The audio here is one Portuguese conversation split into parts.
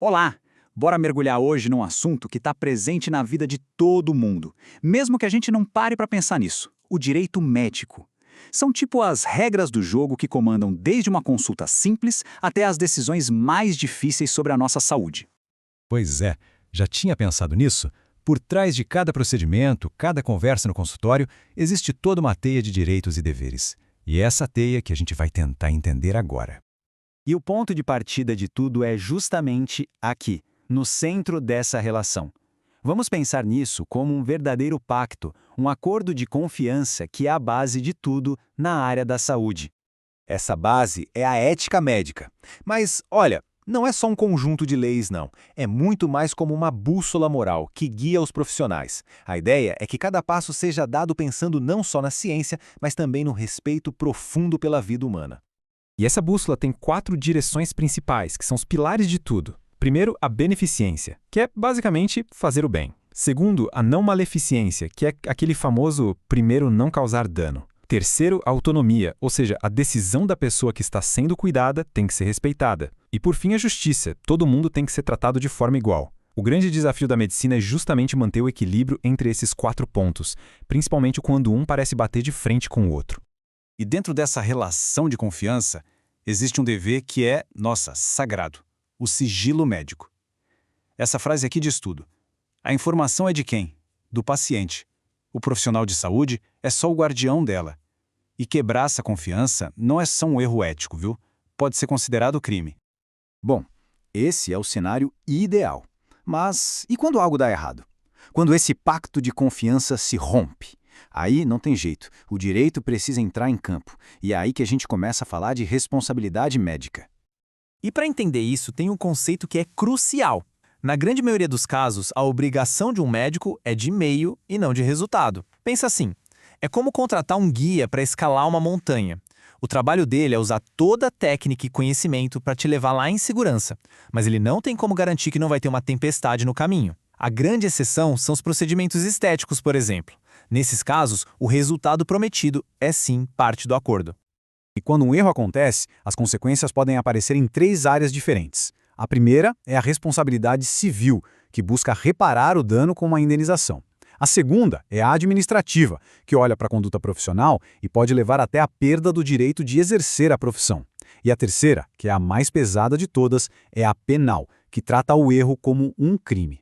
Olá! Bora mergulhar hoje num assunto que está presente na vida de todo mundo, mesmo que a gente não pare para pensar nisso: o direito médico. São tipo as regras do jogo que comandam desde uma consulta simples até as decisões mais difíceis sobre a nossa saúde. Pois é, já tinha pensado nisso? Por trás de cada procedimento, cada conversa no consultório, existe toda uma teia de direitos e deveres. E é essa teia que a gente vai tentar entender agora. E o ponto de partida de tudo é justamente aqui, no centro dessa relação. Vamos pensar nisso como um verdadeiro pacto, um acordo de confiança que é a base de tudo na área da saúde. Essa base é a ética médica. Mas, olha, não é só um conjunto de leis, não. É muito mais como uma bússola moral que guia os profissionais. A ideia é que cada passo seja dado pensando não só na ciência, mas também no respeito profundo pela vida humana. E essa bússola tem 4 direções principais, que são os pilares de tudo. Primeiro, a beneficência, que é basicamente fazer o bem. Segundo, a não maleficência, que é aquele famoso primeiro não causar dano. Terceiro, a autonomia, ou seja, a decisão da pessoa que está sendo cuidada tem que ser respeitada. E por fim, a justiça, todo mundo tem que ser tratado de forma igual. O grande desafio da medicina é justamente manter o equilíbrio entre esses 4 pontos, principalmente quando um parece bater de frente com o outro. E dentro dessa relação de confiança, existe um dever que é, nossa, sagrado: o sigilo médico. Essa frase aqui diz tudo. A informação é de quem? Do paciente. O profissional de saúde é só o guardião dela. E quebrar essa confiança não é só um erro ético, viu? Pode ser considerado crime. Bom, esse é o cenário ideal. Mas e quando algo dá errado? Quando esse pacto de confiança se rompe? Aí não tem jeito, o direito precisa entrar em campo. E é aí que a gente começa a falar de responsabilidade médica. E para entender isso, tem um conceito que é crucial. Na grande maioria dos casos, a obrigação de um médico é de meio e não de resultado. Pensa assim, é como contratar um guia para escalar uma montanha. O trabalho dele é usar toda a técnica e conhecimento para te levar lá em segurança, mas ele não tem como garantir que não vai ter uma tempestade no caminho. A grande exceção são os procedimentos estéticos, por exemplo. Nesses casos, o resultado prometido é sim parte do acordo. E quando um erro acontece, as consequências podem aparecer em 3 áreas diferentes. A primeira é a responsabilidade civil, que busca reparar o dano com uma indenização. A segunda é a administrativa, que olha para a conduta profissional e pode levar até a perda do direito de exercer a profissão. E a terceira, que é a mais pesada de todas, é a penal, que trata o erro como um crime.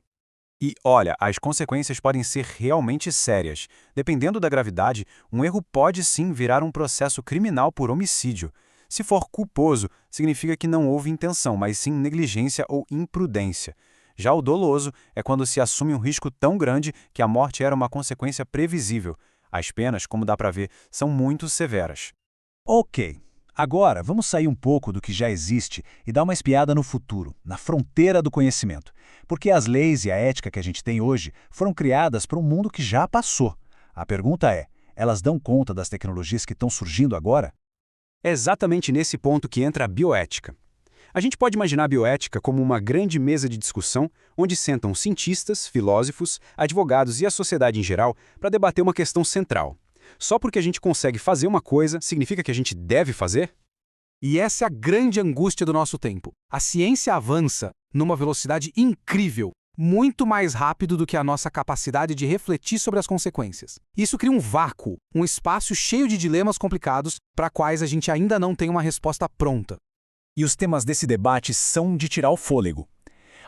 E olha, as consequências podem ser realmente sérias. Dependendo da gravidade, um erro pode sim virar um processo criminal por homicídio. Se for culposo, significa que não houve intenção, mas sim negligência ou imprudência. Já o doloso é quando se assume um risco tão grande que a morte era uma consequência previsível. As penas, como dá para ver, são muito severas. Ok, agora vamos sair um pouco do que já existe e dar uma espiada no futuro, na fronteira do conhecimento. Porque as leis e a ética que a gente tem hoje foram criadas para um mundo que já passou. A pergunta é, elas dão conta das tecnologias que estão surgindo agora? É exatamente nesse ponto que entra a bioética. A gente pode imaginar a bioética como uma grande mesa de discussão onde sentam cientistas, filósofos, advogados e a sociedade em geral para debater uma questão central. Só porque a gente consegue fazer uma coisa, significa que a gente deve fazer? E essa é a grande angústia do nosso tempo. A ciência avança numa velocidade incrível, muito mais rápido do que a nossa capacidade de refletir sobre as consequências. Isso cria um vácuo, um espaço cheio de dilemas complicados para quais a gente ainda não tem uma resposta pronta. E os temas desse debate são de tirar o fôlego.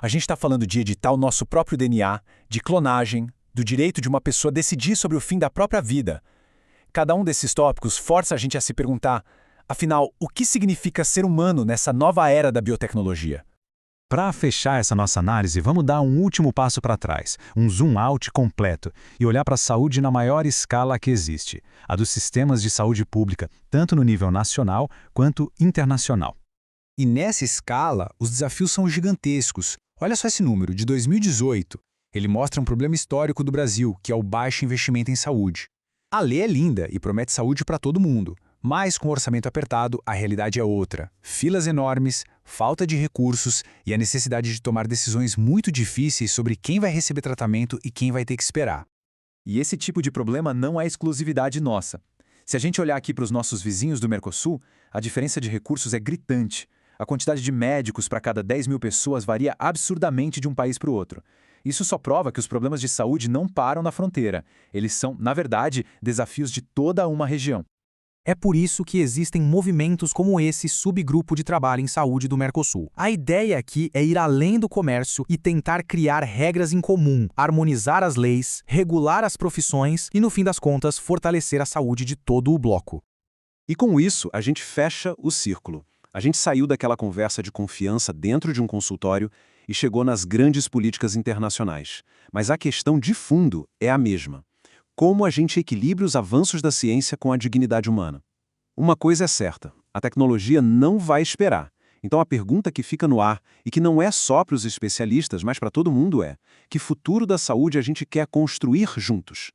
A gente está falando de editar o nosso próprio DNA, de clonagem, do direito de uma pessoa decidir sobre o fim da própria vida. Cada um desses tópicos força a gente a se perguntar, afinal, o que significa ser humano nessa nova era da biotecnologia? Para fechar essa nossa análise, vamos dar um último passo para trás, um zoom out completo, e olhar para a saúde na maior escala que existe, a dos sistemas de saúde pública, tanto no nível nacional quanto internacional. E nessa escala, os desafios são gigantescos. Olha só esse número, de 2018. Ele mostra um problema histórico do Brasil, que é o baixo investimento em saúde. A lei é linda e promete saúde para todo mundo, mas com o orçamento apertado, a realidade é outra. Filas enormes, falta de recursos e a necessidade de tomar decisões muito difíceis sobre quem vai receber tratamento e quem vai ter que esperar. E esse tipo de problema não é exclusividade nossa. Se a gente olhar aqui para os nossos vizinhos do Mercosul, a diferença de recursos é gritante. A quantidade de médicos para cada 10 mil pessoas varia absurdamente de um país para o outro. Isso só prova que os problemas de saúde não param na fronteira. Eles são, na verdade, desafios de toda uma região. É por isso que existem movimentos como esse subgrupo de trabalho em saúde do Mercosul. A ideia aqui é ir além do comércio e tentar criar regras em comum, harmonizar as leis, regular as profissões e, no fim das contas, fortalecer a saúde de todo o bloco. E com isso, a gente fecha o círculo. A gente saiu daquela conversa de confiança dentro de um consultório e chegou nas grandes políticas internacionais. Mas a questão de fundo é a mesma. Como a gente equilibra os avanços da ciência com a dignidade humana? Uma coisa é certa, a tecnologia não vai esperar. Então a pergunta que fica no ar, e que não é só para os especialistas, mas para todo mundo é: que futuro da saúde a gente quer construir juntos?